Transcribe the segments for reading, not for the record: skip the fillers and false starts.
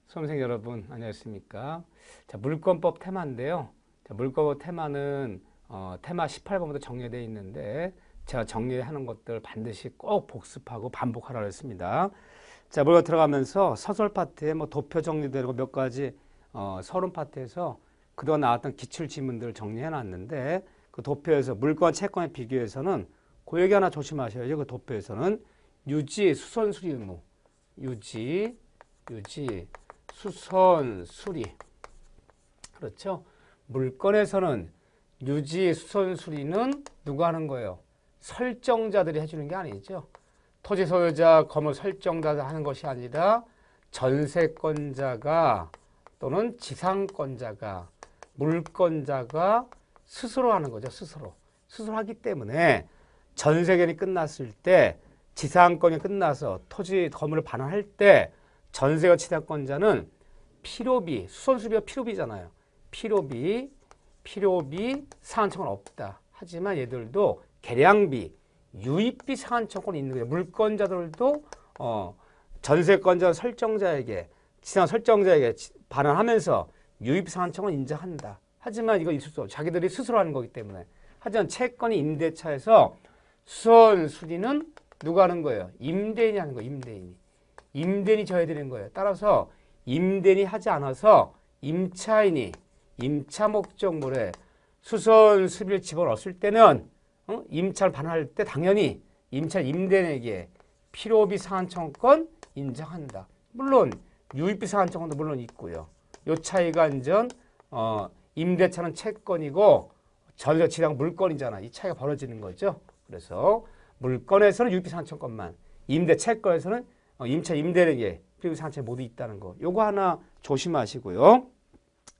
수험생 여러분 안녕하십니까. 자, 물권법 테마인데요. 자, 물권법 테마는 테마 18번부터 정리되어 있는데 제가 정리하는 것들 반드시 꼭 복습하고 반복하라고 했습니다. 자, 물권 들어가면서 서술 파트에 뭐 도표 정리되고 몇 가지 서론 파트에서 그동안 나왔던 기출 지문들을 정리해 놨는데 그 도표에서 물권 채권의 비교에서는 그 얘기 하나 조심하셔야죠. 그 도표에서는 유지, 수선, 수리 의무. 유지, 수선, 수리. 그렇죠? 물권에서는 유지, 수선, 수리는 누가 하는 거예요? 설정자들이 해주는 게 아니죠. 토지 소유자, 건물 설정자가 하는 것이 아니라 전세권자가 또는 지상권자가, 물권자가 스스로 하는 거죠. 스스로 하기 때문에 전세권이 끝났을 때 지상권이 끝나서 토지 건물을 반환할 때 전세권 지상권자는 필요비, 수선수리가 필요비잖아요. 필요비 상한청은 없다. 하지만 얘들도 계량비, 유입비 상한청권이 있는 거예요. 물권자들도 전세권자 설정자에게, 지상 설정자에게 반환하면서 유입비 상한청은 인정한다. 하지만 이거 있을 수 없어. 자기들이 스스로 하는 거기 때문에. 하지만 채권이 임대차에서 수선 수리는 누가 하는 거예요? 임대인이 하는 거예요. 임대인이 져야 되는 거예요. 따라서 임대인이 하지 않아서 임차인이 임차 목적물에 수선 수리를 집어넣었을 때는 임차를 반환할 때 당연히 임차 임대인에게 필요비 상한청권 인정한다. 물론 유입비 상한청권도 물론 있고요. 요 차이가 완전 임대차는 채권이고 전세 지상 물권이잖아. 이 차이가 벌어지는 거죠. 그래서 물권에서는 유입비 상한청권만, 임대 채권에서는 임차 임대인에게 필요비 상한청이 모두 있다는 거. 요거 하나 조심하시고요.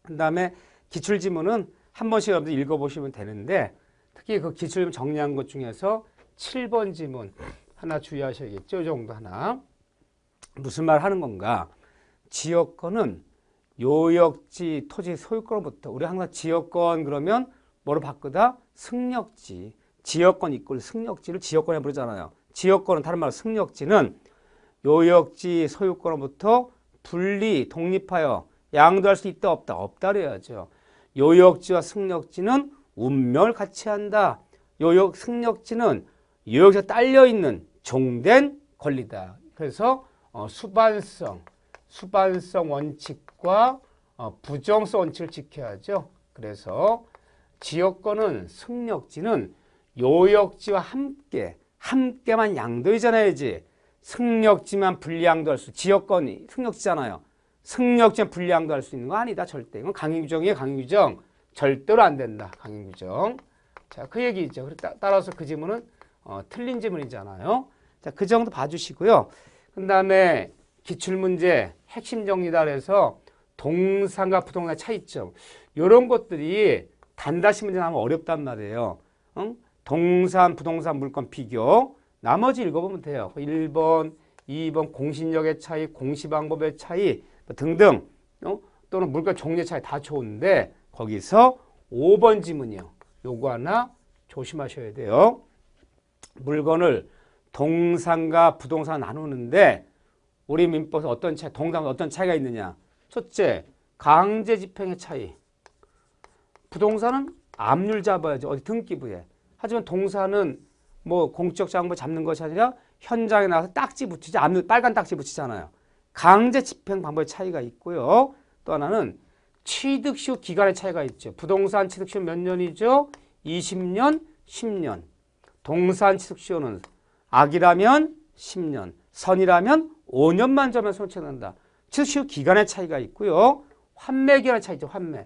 그 다음에 기출지문은 한 번씩 여러분들 읽어보시면 되는데 특히 그 기출지문 정리한 것 중에서 7번 지문 하나 주의하셔야겠죠. 이 정도 하나. 무슨 말 하는 건가? 지역권은 요역지 토지 소유권부터, 우리 항상 지역권 그러면 뭐로 바꾸다? 승역지. 지역권 이꼴 승역지를 지역권에 부르잖아요. 지역권은 다른 말로 승역지는 요역지 소유권으로부터 분리, 독립하여 양도할 수 있다 없다? 없다 그래야죠. 요역지와 승역지는 운명을 같이 한다. 승역지는 요역지가 딸려있는 종된 권리다. 그래서 수반성 원칙과 부정성 원칙을 지켜야죠. 그래서 지역권은 승역지는 요역지와 함께만 양도해줘야지. 승역지만 분리양도할 수, 지역권이 승역지잖아요. 승역지만 분리양도할 수 있는 거 아니다. 절대. 이건 강행규정이에요. 강행규정. 절대로 안 된다. 강행규정. 자, 그 얘기죠. 따라서 그 지문은 틀린 지문이잖아요. 자, 그 정도 봐주시고요. 그 다음에 기출문제 핵심 정리다 그래서 동산과 부동산의 차이점. 이런 것들이 단다시 문제 나오면 어렵단 말이에요. 동산, 부동산, 물권 비교. 나머지 읽어보면 돼요. 1번, 2번 공신력의 차이, 공시방법의 차이 등등 또는 물권 종류의 차이 다 좋은데 거기서 5번 지문이요. 요거 하나 조심하셔야 돼요. 물건을 동산과 부동산 나누는데 우리 민법에서 동산은 어떤 차이가 있느냐. 첫째, 강제 집행의 차이. 부동산은 압률 잡아야죠. 어디 등기부에. 하지만 동산은 뭐 공적 장부 잡는 것이 아니라 현장에 나가서 딱지 붙이지, 압류 빨간 딱지 붙이잖아요. 강제 집행 방법의 차이가 있고요. 또 하나는 취득시효 기간의 차이가 있죠. 부동산 취득시효 몇 년이죠? 20년, 10년. 동산 취득시효는 악이라면 10년, 선이라면 5년만 전면 손해낸다. 취득시효 기간의 차이가 있고요. 환매 기간의 차이죠. 환매.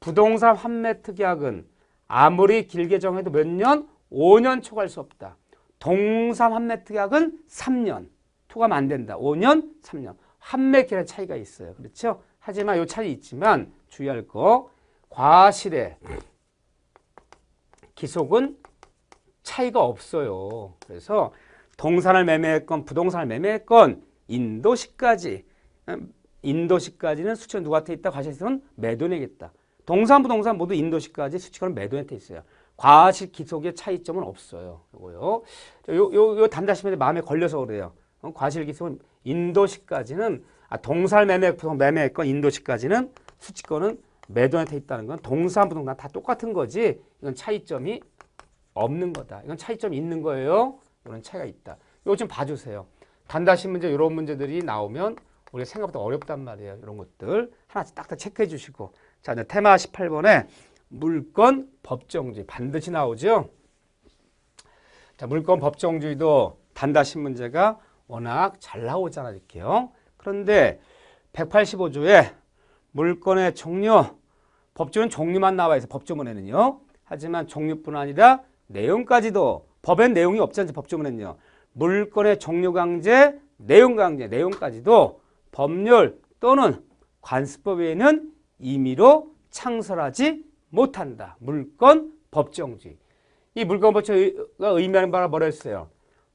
부동산 환매 특약은 아무리 길게 정해도 몇 년? 5년 초과할 수 없다. 동산 환매 특약은 3년. 초과하면 안 된다. 5년, 3년. 환매 기간의 차이가 있어요. 그렇죠? 하지만 이 차이 있지만 주의할 거. 과실의 기속은 차이가 없어요. 그래서 동산을 매매했건 부동산을 매매했건 인도시까지는 수취권 누구한테 있다? 과실세는 매도인에겠다. 동산, 부동산 모두 인도시까지 수취권은 매도인한테 있어요. 과실 기속의 차이점은 없어요. 요거요. 요 단다시면에 마음에 걸려서 그래요. 과실 기속은 인도시까지는 동살 매매권 인도시까지는 수취권은 매도에 돼 있다는 건 동사 부동산 다 똑같은 거지. 이건 차이점이 없는 거다. 이건 차이점이 있는 거예요. 이런 차이가 있다. 이거 좀 봐주세요. 단다시 문제 이런 문제들이 나오면 우리가 생각보다 어렵단 말이에요. 이런 것들 하나씩 딱딱 체크해 주시고. 자, 이제 테마 18번에 물권 법정주의 반드시 나오죠. 자, 물권 법정주의도 단다시 문제가 워낙 잘 나오잖아 이렇게요. 그런데 185조에 물권의 종류, 법조는 종류만 나와 있어 법조문에는요. 하지만 종류뿐 아니라 내용까지도 법엔 내용이 없잖아요. 법조문에는요. 물권의 종류 강제, 내용 강제, 내용까지도 법률 또는 관습법 외에는 임의로 창설하지 못한다. 물권 법정주의. 이 물권 법정주의가 의미하는 바가 뭐랬어요?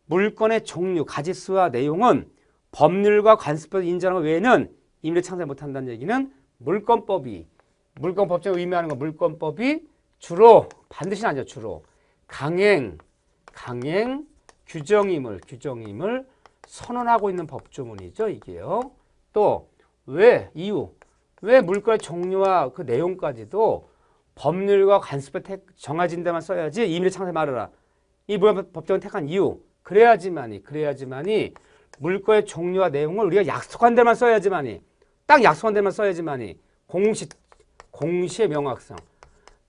물권의 종류, 가지수와 내용은 법률과 관습법을 인정하는 것 외에는 임의로 창설 못한다는 얘기는 물권법이, 물권 법정을 의미하는 건 물권법이 주로, 반드시는 아니죠. 주로 강행, 규정임을 선언하고 있는 법조문이죠. 이게요. 또 왜, 이유, 왜 물권의 종류와 그 내용까지도 법률과 관습법에 정해진 데만 써야지 임의로 창설 말하라. 이 물권 법정을 택한 이유, 그래야지만이 물권의 종류와 내용을 우리가 약속한 데만 써야지만이, 딱 약속한 데만 써야지만이 공시의 명확성,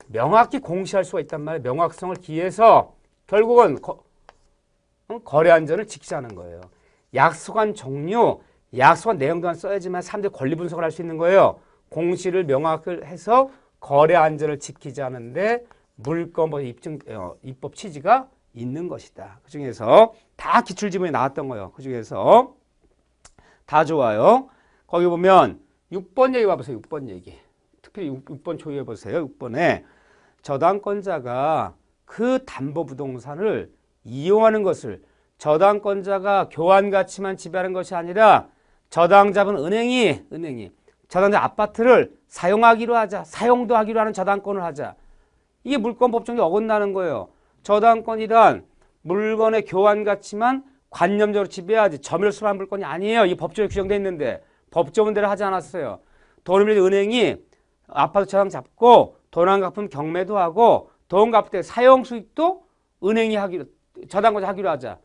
명확히 공시할 수가 있단 말이에요. 명확성을 기해서 결국은 거래 안전을 지키자는 거예요. 약속한 종류, 약속한 내용도만 써야지만 사람들이 권리 분석을 할 수 있는 거예요. 공시를 명확히 해서 거래 안전을 지키자는데 물권법 입법 취지가 있는 것이다. 그 중에서 다 기출지문이 나왔던 거예요. 그 중에서 다 좋아요. 거기 보면 6번 얘기 봐보세요. 6번 얘기. 특별히 6번 조회해 보세요. 6번에 저당권자가 그 담보부동산을 이용하는 것을 저당권자가 교환가치만 지배하는 것이 아니라 저당자분 은행이 저당자 아파트를 사용하기로 하자. 사용도 하기로 하는 저당권을 하자. 이게 물권 법정에 어긋나는 거예요. 저당권이란 물건의 교환가치만 관념적으로 지배하지 점유율수반한 물건이 아니에요. 이 법조에 규정되어 있는데 법조문대로 하지 않았어요. 돈을 빌려 은행이 아파트 저당 잡고 돈 안 갚으면 경매도 하고 돈 갚을 때 사용 수익도 은행이 저당권자 하기로 하자.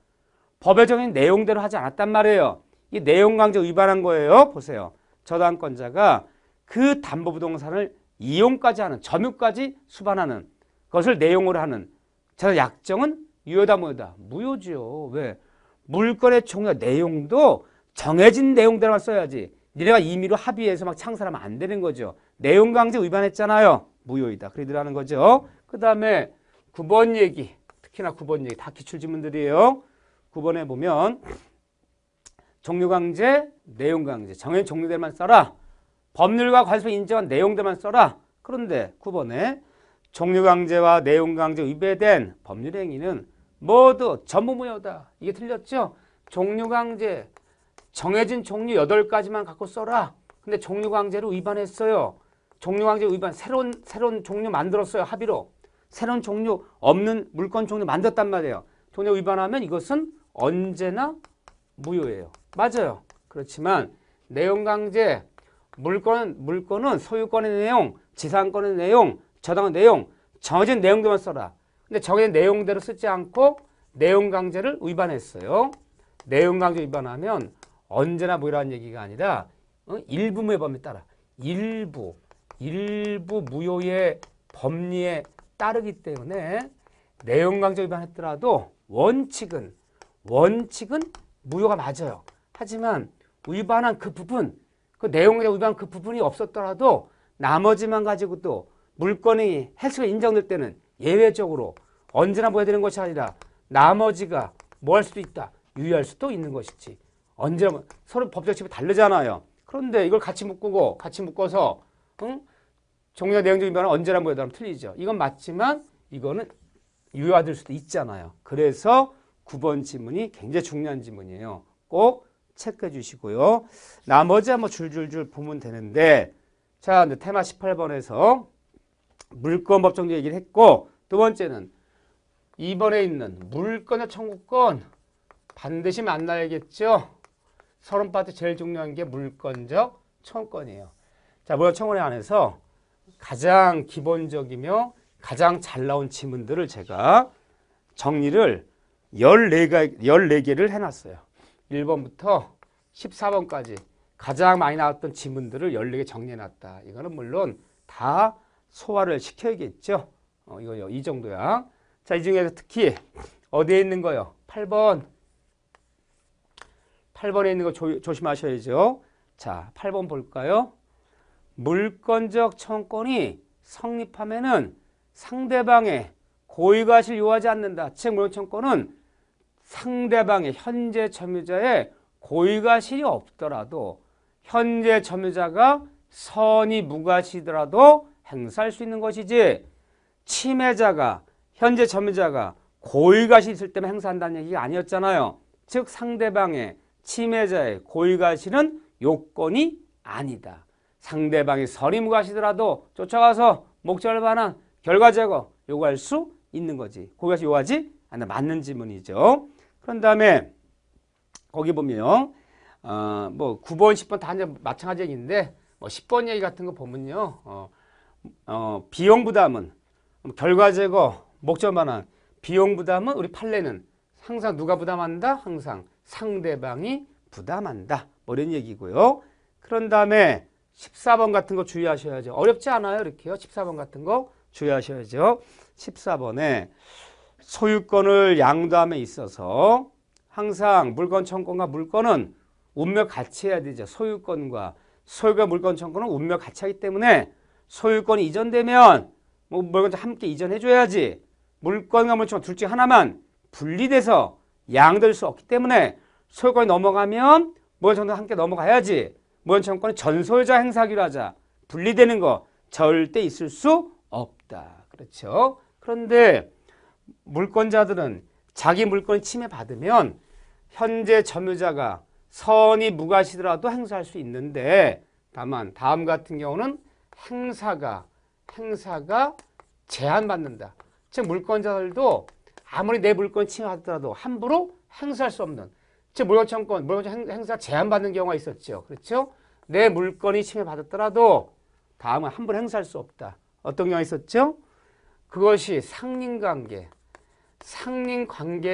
법에 정해진 내용대로 하지 않았단 말이에요. 이 내용 강제 위반한 거예요. 보세요. 저당권자가 그 담보부동산을 이용까지 하는, 점유까지 수반하는 것을 내용으로 하는 저 약정은 유효다 무효다? 무효죠. 왜? 물건의 종류 내용도 정해진 내용대로만 써야지. 니네가 임의로 합의해서 막 창설하면 안 되는 거죠. 내용 강제 위반했잖아요. 무효이다. 그러더라는 거죠. 그 다음에 9번 얘기, 특히나 9번 얘기 다 기출지문들이에요. 9번에 보면 종류 강제, 내용 강제, 정해진 종류대로만 써라. 법률과 관습을 인정한 내용대로만 써라. 그런데 9번에 종류 강제와 내용 강제 위배된 법률 행위는 모두 전부 무효다. 이게 틀렸죠? 종류 강제, 정해진 종류 8가지만 갖고 써라. 근데 종류 강제를 위반했어요. 종류 강제 위반, 새로운 종류 만들었어요. 합의로. 새로운 종류 없는 물건 종류 만들었단 말이에요. 종류 위반하면 이것은 언제나 무효예요. 맞아요. 그렇지만 내용 강제, 물건은 소유권의 내용, 지상권의 내용, 저당의 내용, 정해진 내용들만 써라. 근데 정해진 내용대로 쓰지 않고 내용 강제를 위반했어요. 내용 강제 위반하면 언제나 무효라는 얘기가 아니라 일부 무효의 법리에 따라 일부 무효의 법리에 따르기 때문에 내용 강제 위반했더라도 원칙은 무효가 맞아요. 하지만 위반한 그 부분, 그 내용 강제 위반한 그 부분이 없었더라도 나머지만 가지고도 물건이 해수가 인정될 때는 예외적으로 언제나 무효되는 되는 것이 아니라 나머지가 뭐 할 수도 있다. 유의할 수도 있는 것이지. 언제나 서로 법적 취급이 다르잖아요. 그런데 이걸 같이 묶어서 종류와 내용적 위반은 언제나 무효다면 틀리죠. 이건 맞지만 이거는 유효화될 수도 있잖아요. 그래서 9번 지문이 굉장히 중요한 지문이에요. 꼭 체크해 주시고요. 나머지 한번 줄줄줄 보면 되는데 자, 이제 테마 18번에서 물권 법정주 얘기를 했고 두 번째는 2번에 있는 물권의 청구권 반드시 만나야겠죠. 서론 파트 제일 중요한 게 물권적 청구권이에요. 자, 물권 청구권 안에서 가장 기본적이며 가장 잘 나온 지문들을 제가 정리를 14개를 해놨어요. 1번부터 14번까지 가장 많이 나왔던 지문들을 14개 정리해놨다. 이거는 물론 다 소화를 시켜야겠죠. 이거요. 이 정도야. 자, 이 중에서 특히 어디에 있는 거요? 8번. 8번에 있는 거 조심하셔야죠. 자, 8번 볼까요? 물권적 청구권이 성립하면은 상대방의 고의과실 요하지 않는다. 즉, 물권 청구권은 상대방의 현재 점유자의 고의과실이 없더라도 현재 점유자가 선의 무과실이더라도 행사할 수 있는 것이지 침해자가 현재 점유자가 고의과실이 있을 때만 행사한다는 얘기가 아니었잖아요. 즉 상대방의 침해자의 고의과실은 요건이 아니다. 상대방이 선의 무과실이더라도 쫓아가서 목적을 반한 결과 제거 요구할 수 있는 거지. 고의과실 요하지 않는다. 맞는 지문이죠. 그런 다음에 거기 보면 뭐 9번, 10번 다 마찬가지 얘기인데 뭐 10번 얘기 같은 거 보면요. 비용 부담은 결과 제거, 목적 반환, 비용 부담은 우리 판례는 항상 누가 부담한다? 항상 상대방이 부담한다. 뭐 이런 얘기고요. 그런 다음에 14번 같은 거 주의하셔야죠. 어렵지 않아요. 이렇게요. 14번 같은 거 주의하셔야죠. 14번에 소유권을 양도함에 있어서 항상 물권 청구권과 물권은 운명 같이 해야 되죠. 소유권과 물권 청구권은 운명 같이 하기 때문에 소유권이 이전되면 뭐 물권 함께 이전해 줘야지. 물권과 물권 둘 중 하나만 분리돼서 양도될 수 없기 때문에 소유권이 넘어가면 물권 청구권도 함께 넘어가야지. 물권 청구권은 전소유자 행사하기로 하자. 분리되는 거 절대 있을 수 없다. 그렇죠? 그런데 물권자들은 자기 물권이 침해받으면 현재 점유자가 선의 무과시더라도 행사할 수 있는데 다만 다음 같은 경우는 행사가 제한받는다. 즉 물권자들도 아무리 내 물권이 침해받더라도 함부로 행사할 수 없는 즉 물권청구권 행사 제한받는 경우가 있었죠. 그렇죠? 내 물권이 침해받았더라도 다음은 함부로 행사할 수 없다. 어떤 경우가 있었죠? 그것이 상린관계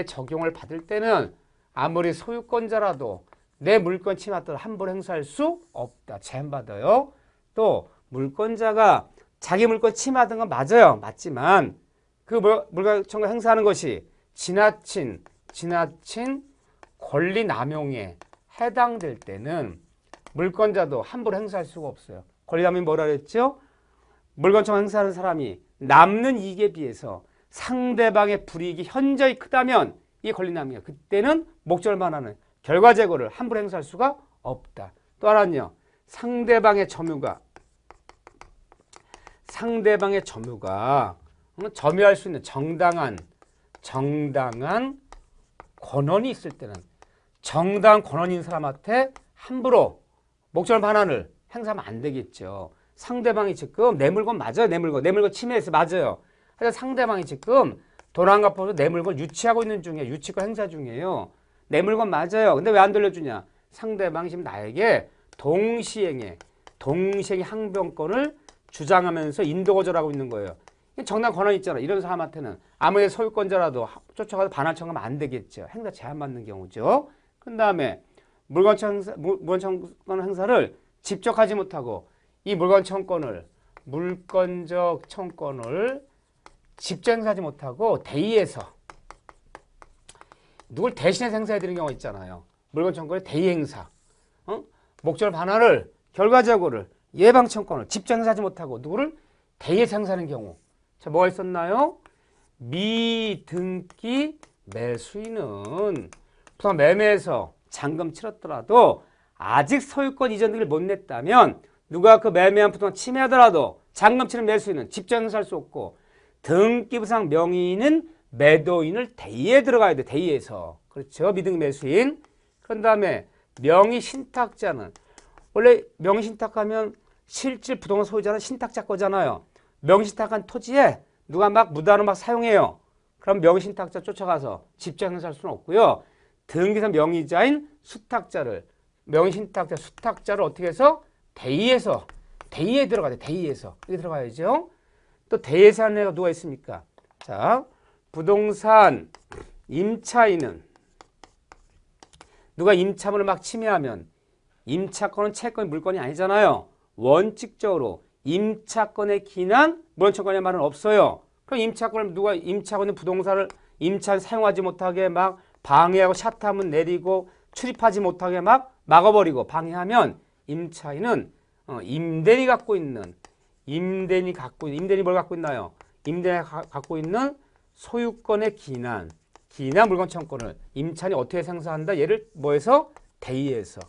적용을 받을 때는 아무리 소유권자라도 내 물권 침해받더라도 함부로 행사할 수 없다. 제한받아요. 또 물권자가 자기 물권 침해하던 건 맞아요. 맞지만 그 물권 청구 행사하는 것이 지나친 권리 남용에 해당될 때는 물권자도 함부로 행사할 수가 없어요. 권리 남용이 뭐라 그랬죠? 물권 청구 행사하는 사람이 남는 이익에 비해서 상대방의 불이익이 현저히 크다면 이게 권리 남용이야. 그때는 목적을 반하는 결과 제거를 함부로 행사할 수가 없다. 또 하나는요. 상대방의 점유가 점유할 수 있는 정당한 권한이 있을 때는 정당한 권한이 있는 사람한테 함부로 목적을 반환을 행사하면 안 되겠죠. 상대방이 지금 내 물건 맞아요. 내 물건 침해해서 맞아요. 하지만 상대방이 지금 돈 안 갚아서 내 물건 유치하고 있는 중이에요. 유치권 행사 중이에요. 내 물건 맞아요. 근데 왜 안 돌려주냐? 상대방이 지금 나에게 동시행의 항변권을 주장하면서 인도거절하고 있는 거예요. 정당 권한이 있잖아. 이런 사람한테는 아무리 소유권자라도 쫓아가서 반환 청구하면 안 되겠죠. 행사 제한받는 경우죠. 그 다음에 물권 청구권 행사를 직접 하지 못하고 이 물권적 청구권을 직접 행사하지 못하고 대의해서 누굴 대신해서 행사해드리는 경우가 있잖아요. 물권 청구권의 대의 행사. 목적을 반환을 결과적으로 예방 청구권을 직접 행사하지 못하고 누구를 대의해서 행사하는 경우. 자, 뭐가 있었나요? 미등기 매수인은 부산 매매에서 잔금 치렀더라도 아직 소유권 이전 등을 못 냈다면 누가 그 매매한 부동산 침해하더라도 잔금 치른 매수인은 직접 행사할 수 없고 등기부상 명의인은 매도인을 대의에 들어가야 돼. 대의에서. 그렇죠. 미등기 매수인. 그런 다음에 명의신탁자는 원래 명의신탁하면 실질 부동산 소유자는 신탁자 거잖아요. 명의신탁한 토지에 누가 막 무단으로 막 사용해요. 그럼 명의신탁자 쫓아가서 직접 행사할 수는 없고요. 등기상 명의자인 수탁자를 명신탁자, 수탁자를 어떻게 해서 대의에 들어가야 돼. 대의에서. 여기 들어가야죠. 또 대의에서 하는 애가 누가 있습니까? 자, 부동산 임차인은 누가 임차물을 막 침해하면 임차권은 채권이 물건이 아니잖아요. 원칙적으로 임차권의 기난 물권청구권의 말은 없어요. 그럼 임차권을 누가 임차권의 부동산을 임차인 사용하지 못하게 막 방해하고 샷하면 내리고 출입하지 못하게 막 막아버리고 방해하면 임차인은 임대인이 뭘 갖고 있나요? 임대인이 갖고 있는 소유권의 기난 물건 청구권을 임차인이 어떻게 생사한다? 얘를 뭐해서? 대의에서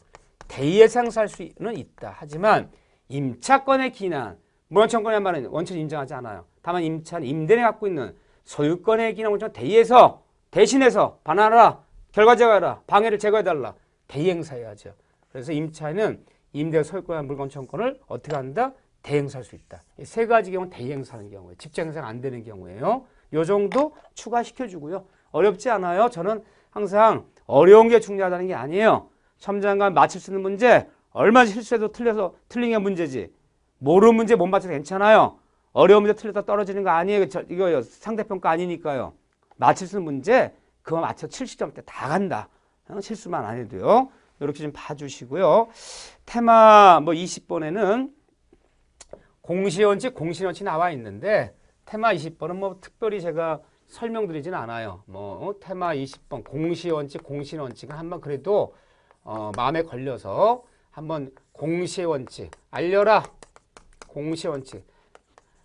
행사할 수는 있다. 하지만 임차권의 기난 물건 청구권의 말은 원칙을 인정하지 않아요. 다만 임차인 임대인이 갖고 있는 소유권의 기난 물건 대의에서 대신해서 반환하라, 결과 제거해라, 방해를 제거해달라. 대의 행사해야죠. 그래서 임차인은 임대 소유권의 물건 청구권을 어떻게 한다? 대행사할 수 있다. 이 세 가지 경우는 대행사하는 경우예요. 직접 행사가 안 되는 경우예요. 요 정도 추가시켜주고요. 어렵지 않아요. 저는 항상 어려운 게 중요하다는 게 아니에요. 첨단관 맞힐 수 있는 문제 얼마나 실수해도 틀린 게 문제지. 모르는 문제 못 맞춰도 괜찮아요. 어려운 문제 틀려서 떨어지는 거 아니에요. 이거 상대평가 아니니까요. 맞힐 수 있는 문제 그거 맞춰 70점 때 다 간다. 실수만 안 해도요. 이렇게 좀 봐주시고요. 테마 20번에는 공시원칙 나와 있는데 테마 20번은 특별히 제가 설명드리진 않아요. 테마 20번 공시원칙은 한번 그래도 마음에 걸려서 한번 공시원칙 알려라. 공시원칙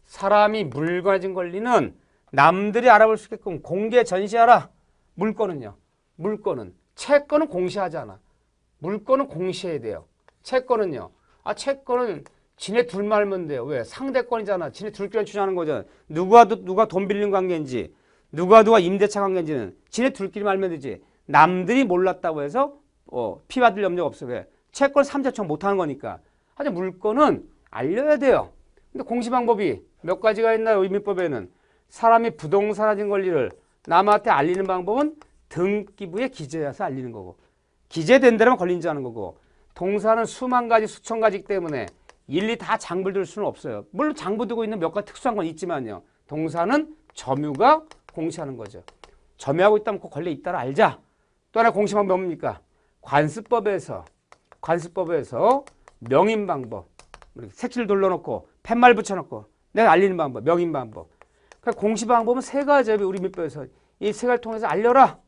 사람이 물건에 진 권리는 남들이 알아볼 수 있게끔 공개 전시하라. 물건은 채권은 공시하잖아. 물건은 공시해야 돼요. 채권은요. 채권은 지네 둘만 알면 돼요. 왜? 상대권이잖아. 지네 둘끼리 주장하는 거잖아. 누가 돈 빌린 관계인지 누가 임대차 관계인지는 지네 둘끼리만 알면 되지. 남들이 몰랐다고 해서 피받을 염려가 없어. 왜? 채권 3자청 못하는 거니까. 하지만 물건은 알려야 돼요. 근데 공시 방법이 몇 가지가 있나요? 의미법에는 사람이 부동산 가진 권리를 남한테 알리는 방법은 등기부에 기재해서 알리는 거고 기재된 대로만 권리인지 하는 거고 동사는 수만 가지 수천 가지이기 때문에 일일이 다 장부를 들 수는 없어요. 물론 장부 두고 있는 몇 가지 특수한 건 있지만요. 동사는 점유가 공시하는 거죠. 점유하고 있다면 그 권리 있다를 알자. 또 하나 공시 방법이 뭡니까? 관습법에서 명인 방법 색칠 돌려놓고 팻말 붙여놓고 내가 알리는 방법 명인 방법. 그러니까 공시 방법은 세 가지예요. 우리 민법에서 이 세 가지를 통해서 알려라.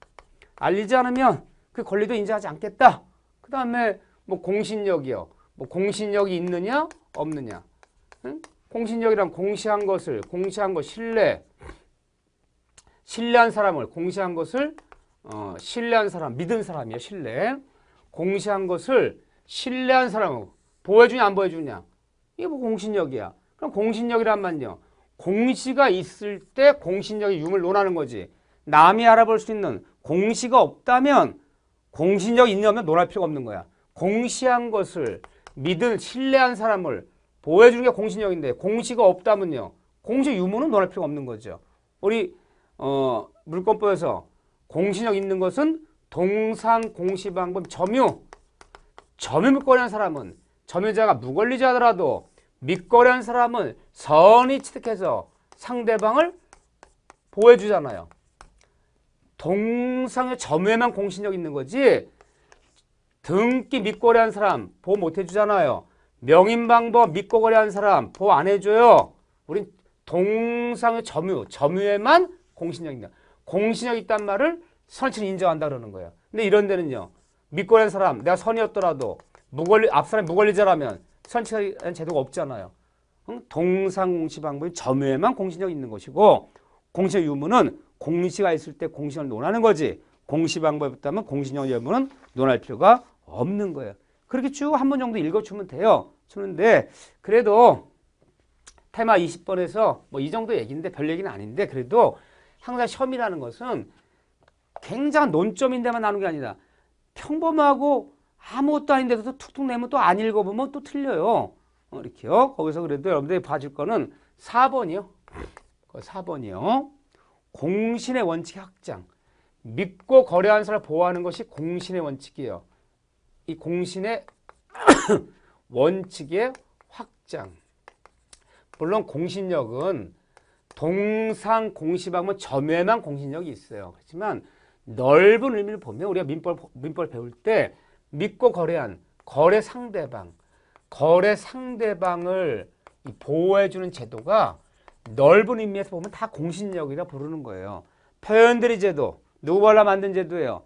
알리지 않으면 그 권리도 인정하지 않겠다. 그 다음에 공신력이요. 공신력이 있느냐 없느냐. 응? 공신력이란 공시한 것 신뢰한 사람을 공시한 것을 신뢰한 사람 믿은 사람이에요. 공시한 것을 신뢰한 사람을 보여주냐 안 보여주냐. 이게 공신력이야. 그럼 공신력이란 말은요. 공시가 있을 때 공신력의 유무를 논하는 거지. 남이 알아볼 수 있는 공시가 없다면 공신력이 있냐 없냐 논할 필요가 없는 거야. 공시한 것을 믿은 신뢰한 사람을 보여주는 게 공신력인데 공시가 없다면요. 공시 유무는 논할 필요가 없는 거죠. 우리 물권법에서 공신력 있는 것은 동상 공시방법 점유 믿거리한 사람은 점유자가 무권리자더라도 믿거리한 사람은 선의 취득해서 상대방을 보호해주잖아요. 동상의 점유에만 공신력 있는 거지 등기 믿거리한 사람 보호 못 해주잖아요. 명인방법 믿고 거래한 사람 보호 안 해줘요. 우린 동상의 점유에만 공신력 있다. 공신력 있단 말을 선치는 인정한다 그러는 거예요. 근데 이런 데는요. 믿고 거래한 사람 내가 선이었더라도 앞 사람이 무권리자라면 선치하는 제도가 없잖아요. 동상공시방법이 점유에만 공신력 있는 것이고 공시의 유무는 공시가 있을 때 공신을 논하는 거지. 공시방법이 없다면 공신력 여부는 논할 필요가 없는 거예요. 그렇게 쭉 한 번 정도 읽어주면 돼요. 주는데 그래도 테마 20번에서 이 정도 얘기인데 별 얘기는 아닌데 그래도 항상 시험이라는 것은 굉장한 논점인데만 나오는 게 아니라 평범하고 아무것도 아닌데도 툭툭 내면 또 안 읽어보면 또 틀려요. 이렇게요. 거기서 그래도 여러분들이 봐줄 거는 4번이요. 4번이요. 공신의 원칙 확장. 믿고 거래하는 사람을 보호하는 것이 공신의 원칙이에요. 이 공신의 원칙의 확장. 물론 공신력은 동상 공시방문 점에만 공신력이 있어요. 그렇지만 넓은 의미를 보면 우리가 민법을 배울 때 믿고 거래한 거래 상대방을 보호해주는 제도가 넓은 의미에서 보면 다 공신력이라 부르는 거예요. 표현들이 제도, 누구 발라 만든 제도예요.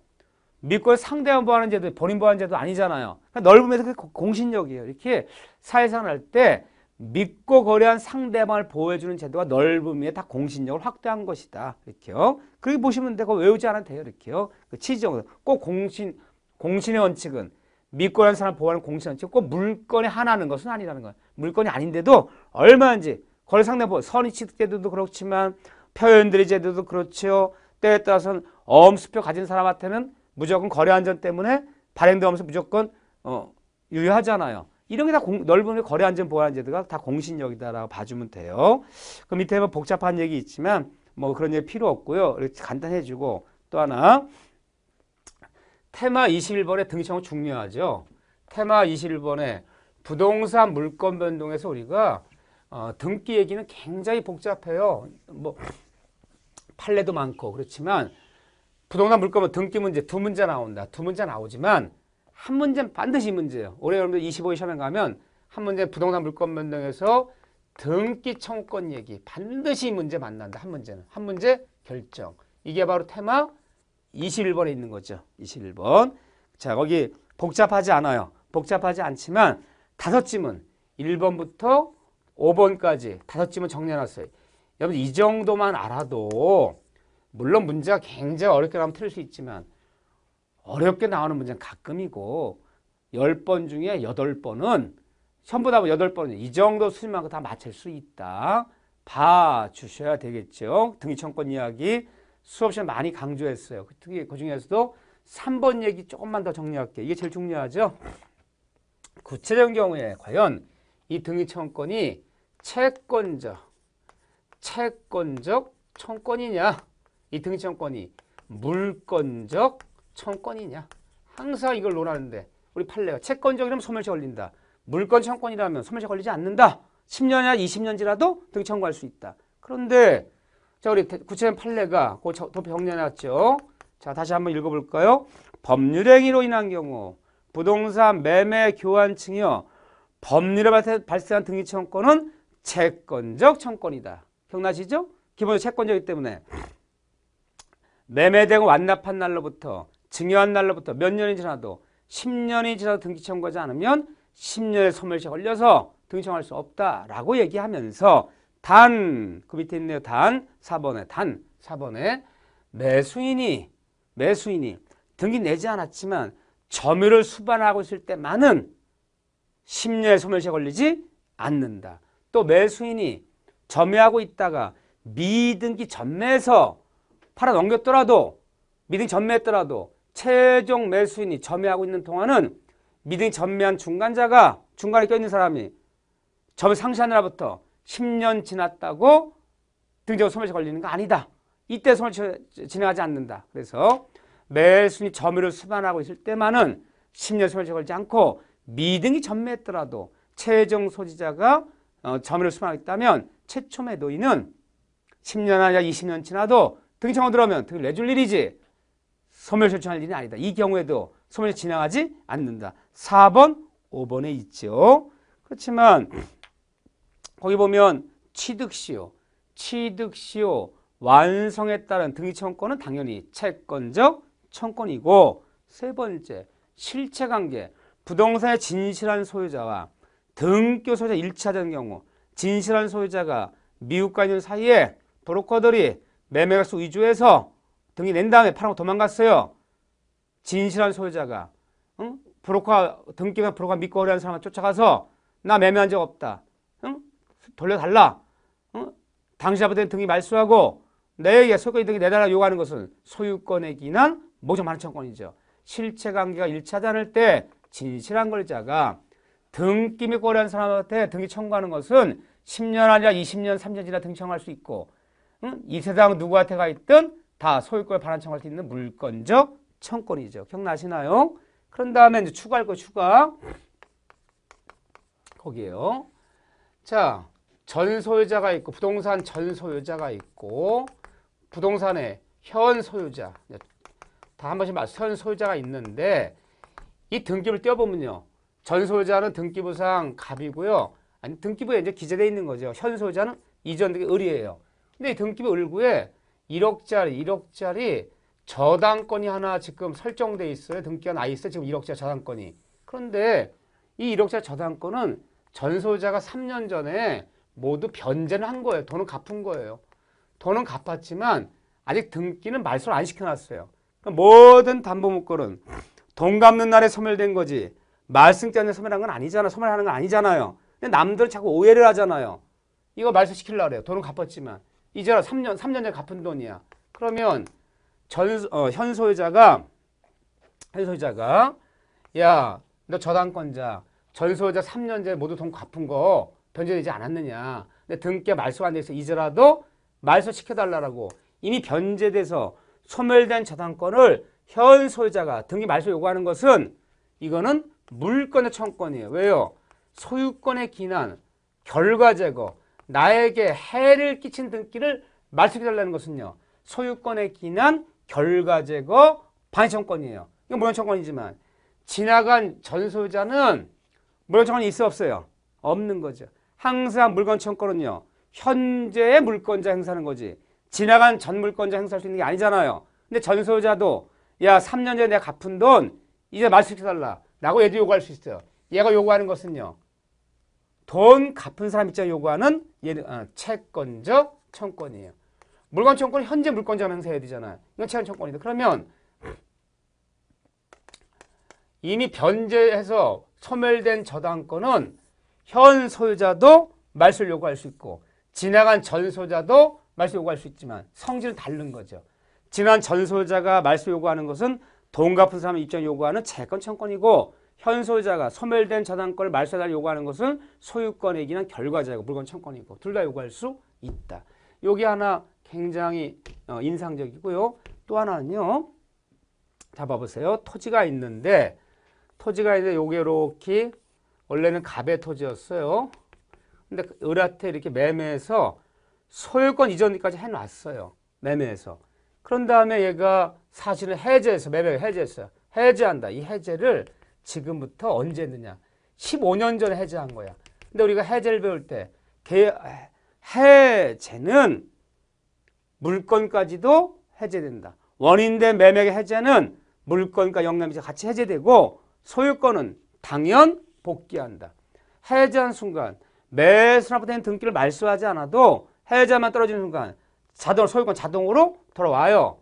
믿고 상대방 보호하는 제도, 본인 보호하는 제도 아니잖아요. 그러니까 넓은 의미에서 그게 공신력이에요. 이렇게 사회생활 할 때 믿고 거래한 상대방을 보호해주는 제도가 넓은 의미에 다 공신력을 확대한 것이다. 이렇게요. 그렇게 보시면 되고 외우지 않아도 돼요. 이렇게요. 그 취지적으로 꼭 공신의 원칙은 믿고 거래한 사람을 보호하는 공신의 원칙, 꼭 물건에 하나는 것은 아니라는 거예요. 물건이 아닌데도 얼마인지 거래 상대 보호, 선의 취득 제도도 그렇지만 표현들의 제도도 그렇죠. 때에 따라서는 엄수표 가진 사람한테는 무조건 거래 안전 때문에 발행되면서 무조건 유효하잖아요. 이런 게 다 넓은 거래 안전 보호 제도가 다 공신력이다라고 봐주면 돼요. 그 밑에 뭐 복잡한 얘기 있지만 뭐 그런 얘기 필요 없고요. 이렇게 간단해지고 또 하나 테마 21번의 등기청은 중요하죠. 테마 21번에 부동산 물건 변동에서 우리가 등기 얘기는 굉장히 복잡해요. 뭐 판례도 많고 그렇지만 부동산 물건 등기 문제 두 문제 나온다. 두 문제 나오지만 한 문제는 반드시 문제예요. 올해 여러분들 25기 시험에 가면 한 문제 부동산 물건 변동에서 등기 청구권 얘기 반드시 문제 만난다. 한 문제는. 한 문제 결정. 이게 바로 테마 21번에 있는 거죠. 21번. 자, 거기 복잡하지 않아요. 복잡하지 않지만 다섯 지문 1번부터 5번까지 다섯 지문 정리해놨어요. 여러분 이 정도만 알아도 물론 문제가 굉장히 어렵게 나오면 틀릴 수 있지만 어렵게 나오는 문제는 가끔이고 10번 중에 8번은 전부 다 8번은 이 정도 수준만큼 다 맞출 수 있다. 봐주셔야 되겠죠. 등기청권 이야기 수업 시간에 많이 강조했어요. 특히 그중에서도 3번 얘기 조금만 더 정리할게요. 이게 제일 중요하죠. 구체적인 경우에 과연 이 등기청권이 채권적 청권이냐 이 등기청권이 물건적 청권이냐 항상 이걸 논하는데 우리 판례가 채권적이라면 소멸시 걸린다. 물건 청권이라면 소멸시 걸리지 않는다. 10년이나 20년 지나도 등기 청구할 수 있다. 그런데 자 우리 구체적인 판례가 그 도표 정리해놨죠. 자 다시 한번 읽어볼까요? 법률행위로 인한 경우 부동산 매매 교환층이요 법률에 발생한 등기 청권은 채권적 청권이다. 기억나시죠? 기본적으로 채권적이기 때문에 매매되고 완납한 날로부터 증여한 날로부터 몇 년이 지나도 10년이 지나도 등기 청구하지 않으면 10년의 소멸시에 걸려서 등기 청구할 수 없다라고 얘기하면서 단, 그 밑에 있네요. 단 4번에 매수인이 등기 내지 않았지만 점유를 수반하고 있을 때만은 10년의 소멸시에 걸리지 않는다. 또 매수인이 점유하고 있다가 미등기 전매해서 팔아 넘겼더라도 미등기 전매했더라도 최종 매수인이 점유하고 있는 동안은 미등기 전매한 중간에 껴있는 사람이 점유 상시한 날부터 10년 지났다고 등기적 소멸시 걸리는 거 아니다. 이때 소멸시 진행하지 않는다. 그래서 매수인이 점유를 수반하고 있을 때만은 10년 소멸시 걸리지 않고 미등기 전매했더라도 최종 소지자가 점유를 수반하고 있다면 최초 매도인은 10년 아니라 20년 지나도 등기 청구 들어오면 등기 내줄 일이지 소멸시 요청할 일이 아니다. 이 경우에도 소멸시 진행하지 않는다. 4번, 5번에 있죠. 그렇지만 거기 보면 취득시효 완성에 따른 등기 청구권은 당연히 채권적 청권이고 세 번째 실체관계 부동산의 진실한 소유자와 등기 소유자 일치하자는 경우 진실한 소유자가 미국과 있는 사이에 브로커들이 매매계약서 위조해서 등기 낸 다음에 팔아고 도망갔어요. 진실한 소유자가 등기가 브로커가 믿고 거래하는 사람을 쫓아가서 나 매매한 적 없다. 돌려달라. 당시자부터 등기 말소하고 내에게 소유권 등기 내달라 요구하는 것은 소유권에 기인한 목적 만원청권이죠. 실체관계가 일치하지 않을 때 진실한 권리자가 등기 및 거래한 사람한테 등기 청구하는 것은 10년 아니라 20년, 3년 지나 등기 청구할 수 있고 이 세상 누구한테 가 있든 다 소유권을 반환 청구할 수 있는 물건적 청권이죠. 기억나시나요? 그런 다음에 이제 추가할 거 추가. 거기에요. 자, 전 소유자가 있고 부동산 전 소유자가 있고 부동산의 현 소유자. 다 한 번씩 현 소유자가 있는데 이 등기부를 떼어보면요. 전 소유자는 등기부상 갑이고요. 아니 등기부에 이제 기재되어 있는 거죠. 현 소유자는 이전 등기 을이에요. 근데 이 등기부 을구에 1억짜리 저당권이 하나 지금 설정돼 있어요. 등기가 나 있어요. 지금 1억짜리 저당권이. 그런데 이 1억짜리 저당권은 전 소유자가 3년 전에 모두 변제를 한 거예요. 돈은 갚은 거예요. 돈은 갚았지만 아직 등기는 말소를 안 시켜놨어요. 그러니까 모든 담보물권은 돈 갚는 날에 소멸된 거지 말승장에 소멸한 건 아니잖아. 소멸하는 건 아니잖아요. 근데 남들은 자꾸 오해를 하잖아요. 이거 말소시키려고 그래요. 돈은 갚았지만 이제 3년 전에 갚은 돈이야. 그러면 현 소유자가 야, 너 저당권자 전 소유자 3년 전에 모두 돈 갚은 거 변제되지 않았느냐. 근데 등기가 말소가 안 돼 있어. 이제라도 말소시켜달라고. 이미 변제돼서 소멸된 저당권을 현 소유자가 등기 말소 요구하는 것은 이거는 물권의 청권이에요. 왜요? 소유권의 기난, 결과 제거, 나에게 해를 끼친 등기를 말소시켜달라는 것은요. 소유권의 기난, 결과 제거, 반의청권이에요. 이건 물권청권이지만 지나간 전 소유자는 물권청권이 있어 없어요? 없는 거죠. 항상 물권청권은요. 현재의 물권자 행사하는 거지. 지나간 전 물권자 행사할 수 있는 게 아니잖아요. 근데 전 소유자도 야 3년 전에 내가 갚은 돈 이제 말소시켜달라 라고 얘도 요구할 수 있어요. 얘가 요구하는 것은요. 돈 갚은 사람 입장에 요구하는 채권적 청권이에요. 물권 청권은 현재 물권자 행사해야 되잖아요. 이건 채권 청권이다. 그러면 이미 변제해서 소멸된 저당권은 현 소유자도 말소를 요구할 수 있고 지나간 전 소유자도 말소 요구할 수 있지만 성질은 다른 거죠. 지난 전 소유자가 말소 요구하는 것은 돈 갚은 사람 입장에 요구하는 채권 청권이고 현 소유자가 소멸된 저당권을 말소해달라고 요구하는 것은 소유권에 기한 결과자이고 물권 청권이고 둘 다 요구할 수 있다. 여기 하나 굉장히 인상적이고요. 또 하나는요. 자 봐보세요. 토지가 있는데 요게 이렇게 원래는 갑의 토지였어요. 근데 을한테 이렇게 매매해서 소유권 이전까지 해놨어요. 매매해서. 그런 다음에 얘가 사실은 해제해서 매매를 해제했어요. 해제한다. 이 해제를 지금부터 언제 했느냐. 15년 전에 해제한 거야. 근데 우리가 해제를 배울 때 해제는 물권까지도 해제된다. 원인된 매매의 해제는 물권과 영남이 같이 해제되고 소유권은 당연 복귀한다. 해제한 순간 매수납부된 등기를 말소하지 않아도 해제만 떨어지는 순간 소유권 자동으로 돌아와요.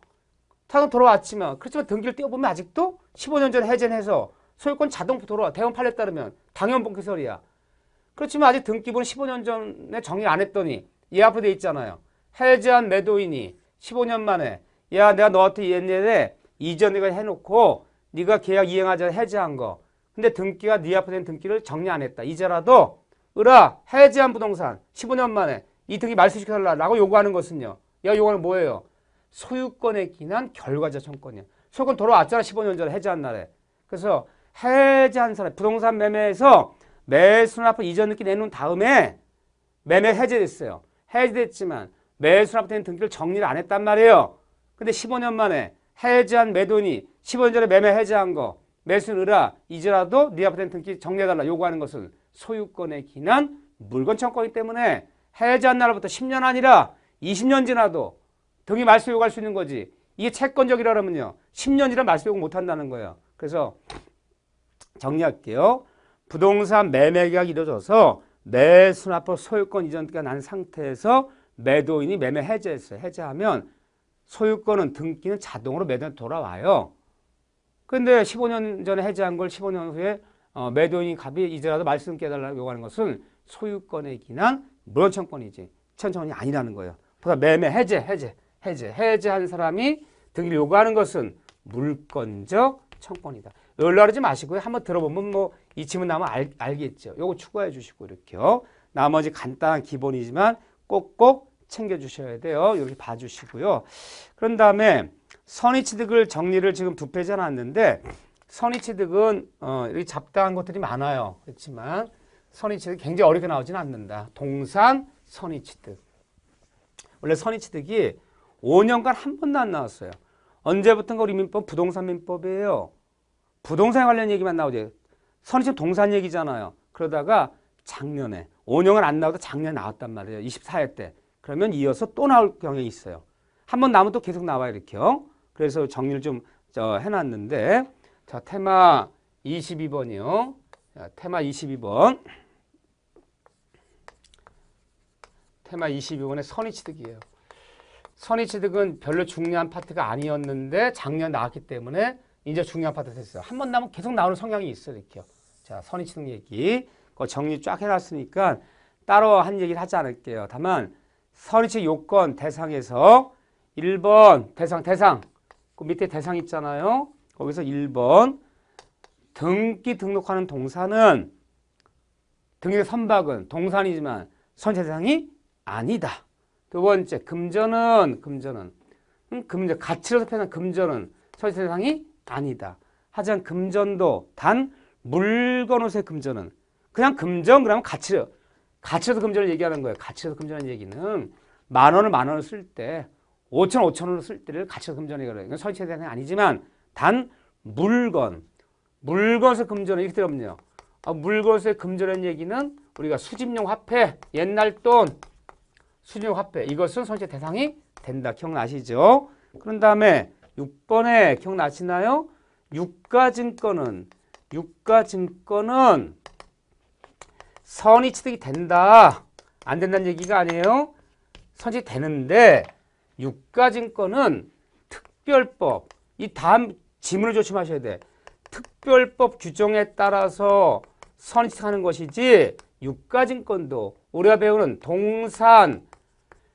자동 돌아왔지만 그렇지만 등기를 떼어보면 아직도 15년 전에 해제해서 소유권 자동 돌아와. 대원 판례에 따르면 당연 복귀설이야. 그렇지만 아직 등기부는 15년 전에 정리 안 했더니 이 앞에 돼 있잖아요. 해제한 매도인이 15년 만에 야 내가 너한테 옛날에 이전 내가 해놓고 네가 계약 이행하자 해제한 거. 근데 등기가 네 앞에 된 등기를 정리 안 했다. 이제라도 을아 해제한 부동산 15년 만에 이 등기 말소시켜달라고 요구하는 것은요. 얘가 요구하는 뭐예요? 소유권에 기한 결과자 청권이야. 소유권 돌아왔잖아. 15년 전에 해제한 날에. 그래서 해제한 사람 부동산 매매에서 매수납부 이전 등기 내놓은 다음에 매매 해제됐어요. 해제됐지만 매수납부 된 등기를 정리를 안 했단 말이에요. 근데 15년 만에 해제한 매도인이 15년 전에 매매 해제한 거 매수는 을아 이제라도 네 앞에 된 등기 정리해달라 요구하는 것은 소유권에 기한 물권 청권이기 때문에 해제한 날부터 10년 아니라 20년 지나도 등기 말소 요구할 수 있는 거지. 이게 채권적이라 그러면요. 10년이라 말소 요구 못 한다는 거예요. 그래서 정리할게요. 부동산 매매 계약이 이루어져서 매수납부 소유권 이전가 난 상태에서 매도인이 매매 해제했어요. 해제하면 소유권은 등기는 자동으로 매도인한테 돌아와요. 근데 15년 전에 해제한 걸 15년 후에 매도인이 갑이 이제라도 말씀 깨달라고 요구하는 것은 소유권에 기한 물권청권이지 채권청권이 아니라는 거예요. 보다 매매 해제한 사람이 등기를 요구하는 것은 물권적 청권이다. 연락하지 마시고요. 한번 들어보면 뭐 이 지문 나오면 알겠죠. 요거 추가해 주시고 이렇게요. 나머지 간단한 기본이지만 꼭꼭 챙겨 주셔야 돼요. 이렇게 봐 주시고요. 그런 다음에 선의취득을 정리를 지금 두 페이지 해놨는데 선의취득은 이렇게 잡다한 것들이 많아요. 그렇지만 선의취득이 굉장히 어렵게 나오지는 않는다. 동산 선의취득. 원래 선의취득이 5년간 한 번도 안 나왔어요. 언제부턴가 우리 민법 부동산 민법이에요. 부동산 관련 얘기만 나오죠. 선의취득 동산 얘기잖아요. 그러다가 작년에 5년을 안 나오다 작년에 나왔단 말이에요. 24회 때. 그러면 이어서 또 나올 경향이 있어요. 한 번 나오면 또 계속 나와요. 이렇게요. 그래서 정리를 좀 해놨는데 자, 테마 22번이요. 자, 테마 22번. 테마 22번의 선의취득이에요. 선의취득은 별로 중요한 파트가 아니었는데 작년 나왔기 때문에 이제 중요한 파트 됐어요. 한 번 나오면 계속 나오는 성향이 있어요. 이렇게요. 자, 선의취득 얘기. 그거 정리 쫙 해놨으니까 따로 한 얘기를 하지 않을게요. 다만 선의취득 요건 대상에서 1번 대상 그 밑에 대상 있잖아요. 거기서 1번 등기 등록하는 동산은 등기의 선박은 동산이지만 선의취득 대상이 아니다. 두 번째 금전은 가치로서 표현한 금전은 선의취득 대상이 아니다. 하지만 금전도 단 물건으로서의 금전은 그냥 금전 그러면 가치로서 금전을 얘기하는 거예요. 가치로서 금전의 얘기는 만 원을 쓸 때 5천원으로 쓸 때를 가치로서 금전이라고 해요. 이건 선의취득 대상이 아니지만 단 물건에서 금전은 이렇게 들어보면요. 물건에서의 금전의 얘기는 우리가 수집용 화폐, 옛날 돈, 수집용 화폐 이것은 선의취득 대상이 된다. 기억나시죠? 그런 다음에 6번에 기억나시나요? 유가증권은 선의취득이 된다. 안 된다는 얘기가 아니에요. 선의취득 되는데 유가증권은 특별법 이 다음 지문을 조심하셔야 돼. 특별법 규정에 따라서 선의취득하는 것이지 유가증권도 우리가 배우는 동산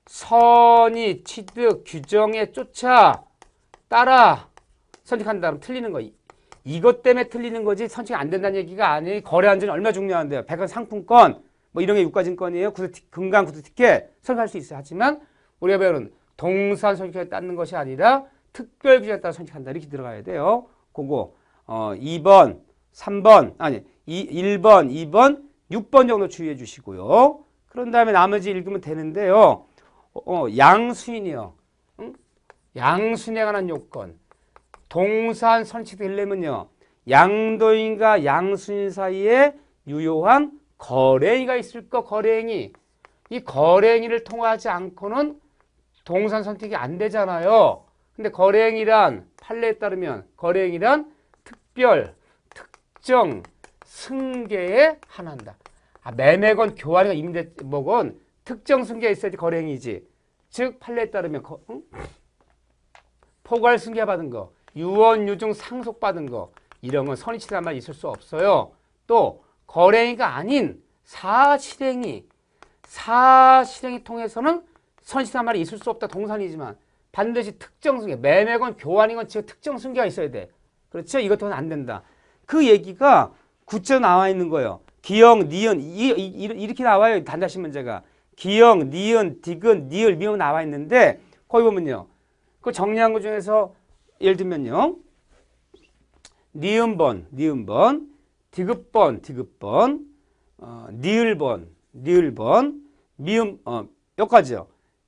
선의취득 규정에 쫓아 따라 선택한다면 틀리는 거. 이것 때문에 틀리는 거지 선택이 안 된다는 얘기가 아니에요. 거래 안전이 얼마나 중요한데요. 백원 상품권 뭐 이런 게 유가증권이에요. 금강 구두티켓 선택할 수 있어요. 하지만 우리가 배우는 동산 선택에 따르는 것이 아니라 특별 규정에 따라 선택한다. 이렇게 들어가야 돼요. 그거 2번, 3번 아니 1번, 2번, 6번 정도 주의해 주시고요. 그런 다음에 나머지 읽으면 되는데요. 양수인이요. 응? 양수인에 관한 요건. 동산 선취되려면요. 양도인과 양수인 사이에 유효한 거래행위가 있을 거 거래행위. 이 거래행위를 통하지 않고는 동산 선택이 안 되잖아요. 근데 거래행위란 판례에 따르면 거래행위란 특정, 승계에 한한다. 매매건 교환이건 임대목은 특정 승계가 있어야지 거래행위지. 즉 판례에 따르면 포괄 승계받은 거, 유언, 유증, 상속받은 거 이런 건 선의취득한 말 있을 수 없어요. 또 거래행위가 아닌 사실행위 통해서는 선의취득한 말이 있을 수 없다. 동산이지만 반드시 특정 승계, 매매건 교환이건 즉 특정 승계가 있어야 돼. 그렇죠? 이것도는 안 된다. 그 얘기가 구체로 나와 있는 거예요. 기역, 니은 이렇게 나와요. 단자식 문제가. 기역, 니은, 디귿, 니을, 미음 나와 있는데 거기 보면요. 그 정리한 것 중에서 예를 들면요. 니은번, 디귿번, 니을번, 미음, 여기까지요.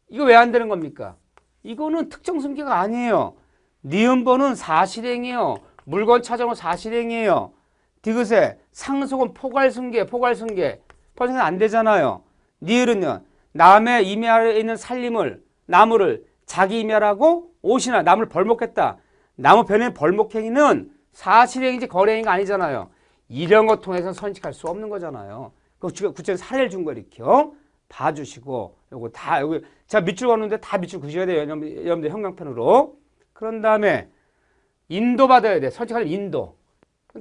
이거 왜 안 되는 겁니까? 이거는 특정 승계가 아니에요. 니은번은 사실행이에요. 물건 찾아오는 사실행이에요. 디귿에 상속은 포괄승계. 포괄승계는 안 되잖아요. 니을은요. 남의 임야에 있는 나무를 자기 임야라고 옷이나 나무를 벌목했다. 나무 변의 벌목행위는 사실행위지 거래행위가 아니잖아요. 이런 것 통해서는 선택할 수 없는 거잖아요. 그 구체적인 사례를 준 거 이렇게요. 봐주시고 요거 다 여기 제가 밑줄 걷는데 다 밑줄 그셔야 돼요. 여러분들 형광펜으로. 그런 다음에 인도 받아야 돼. 선택할 인도.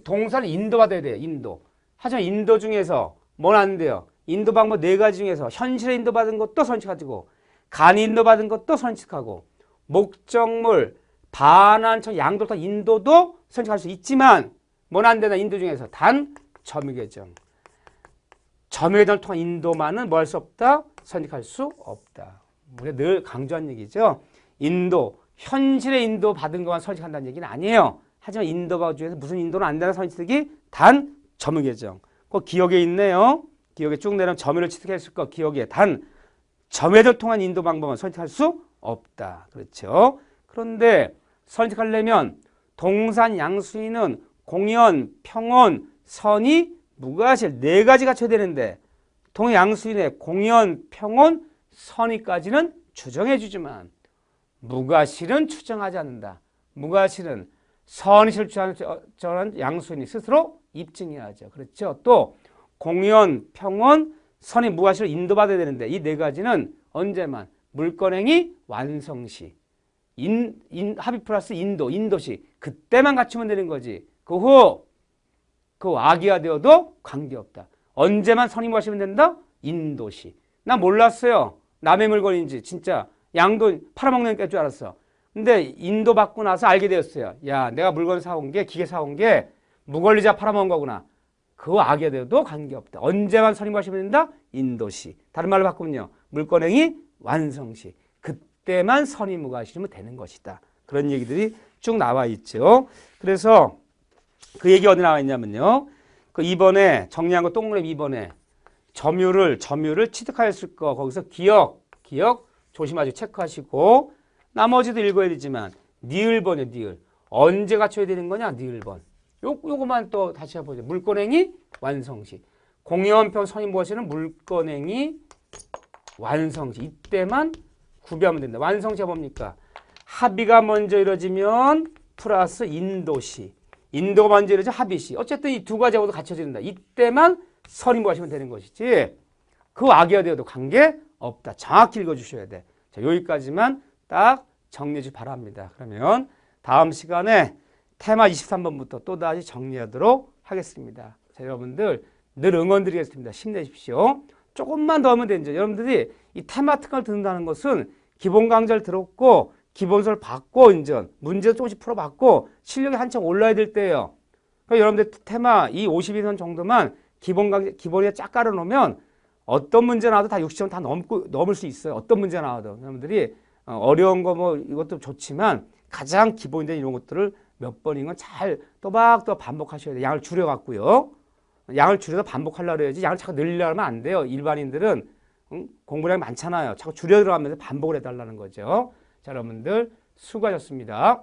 동사를 인도 받아야 돼요. 인도. 하지만 인도 중에서 뭘 안 돼요. 인도 방법 4가지 중에서 현실에 인도 받은 것도 선택하고 간이 인도 받은 것도 선택하고 목적물, 반환청, 양도부터 인도도 선택할 수 있지만 뭘 안 되나 인도 중에서 단 점유계정. 점유계정을 통한 인도만은 뭐 할 수 없다? 선택할 수 없다. 우리가 늘 강조한 얘기죠. 인도, 현실의 인도 받은 것만 선택한다는 얘기는 아니에요. 하지만 인도바 중에서 무슨 인도는 안 되는 선취득이 단 점유계정. 그 기억에 있네요. 기억에 쭉 내려면 점유를 취득했을 거 기억에 단 점유를 통한 인도 방법은 선택할 수 없다. 그렇죠. 그런데 선택하려면 동산 양수인은 공연, 평온, 선의, 무과실 네 가지 갖춰야 되는데 동의 양수인의 공연, 평온, 선의까지는 추정해 주지만 무과실은 추정하지 않는다. 무과실은 선의실을 주장하는 양수인이 스스로 입증해야죠. 그렇죠. 또 공연, 평온, 선의, 무과실을 인도받아야 되는데 이 네 가지는 언제만 물건행위 완성시 합의 플러스 인도시 그때만 갖추면 되는 거지. 그 후 그 악의화되어도 관계없다. 언제만 선임하시면 된다? 인도시. 나 몰랐어요. 남의 물건인지 진짜 양도 팔아먹는 게 줄 알았어. 근데 인도 받고 나서 알게 되었어요. 야, 내가 물건 사온 게 기계 사온 게 무권리자 팔아먹은 거구나. 그 악의화되어도 관계없다. 언제만 선임하시면 된다? 인도시. 다른 말로 바꾸면요. 물건행위 완성시. 그때만 선임무과실이면 되는 것이다. 그런 얘기들이 쭉 나와 있죠. 그래서 그 얘기 어디 나와 있냐면요. 그 2번에 정리한 거 동그라미 2번에 점유를 취득하였을 거 거기서 기억 조심하시고 체크하시고 나머지도 읽어야 되지만 니을번이요. 니을. 언제 갖춰야 되는 거냐? 니을번. 요거만 또 다시 한번 보죠. 물건행위 완성시. 공연평 선임무과실은 물건행위 완성시. 이때만 구비하면 된다. 완성시가 뭡니까? 합의가 먼저 이루어지면 플러스 인도시. 인도가 먼저 이루어져 합의시. 어쨌든 이 두 가지 하고도 갖춰져야 된다. 이때만 선임무하시면 되는 것이지. 그 악의화되어도 관계없다. 정확히 읽어주셔야 돼. 자, 여기까지만 딱 정리해 주시기 바랍니다. 그러면 다음 시간에 테마 23번부터 또다시 정리하도록 하겠습니다. 자, 여러분들 늘 응원 드리겠습니다. 힘내십시오. 조금만 더 하면 되죠. 여러분들이 이 테마 특강을 듣는다는 것은 기본 강좌를 들었고 기본서를 받고 이제 문제도 조금씩 풀어봤고 실력이 한참 올라야 될 때예요. 그러니까 여러분들 테마 이 52선 정도만 기본 강좌 기본에 쫙 깔아놓으면 어떤 문제 나와도 다 60점 다 넘을 수 있어요. 어떤 문제 나와도 여러분들이 어려운 거 뭐 이것도 좋지만 가장 기본인 이런 것들을 몇 번인 건 잘 또박또박 반복하셔야 돼요. 양을 줄여갖고요. 양을 줄여서 반복하려고 해야지 양을 자꾸 늘리려고 하면 안 돼요. 일반인들은 공부량이 많잖아요. 자꾸 줄여 들어가면서 반복을 해달라는 거죠. 자, 여러분들 수고하셨습니다.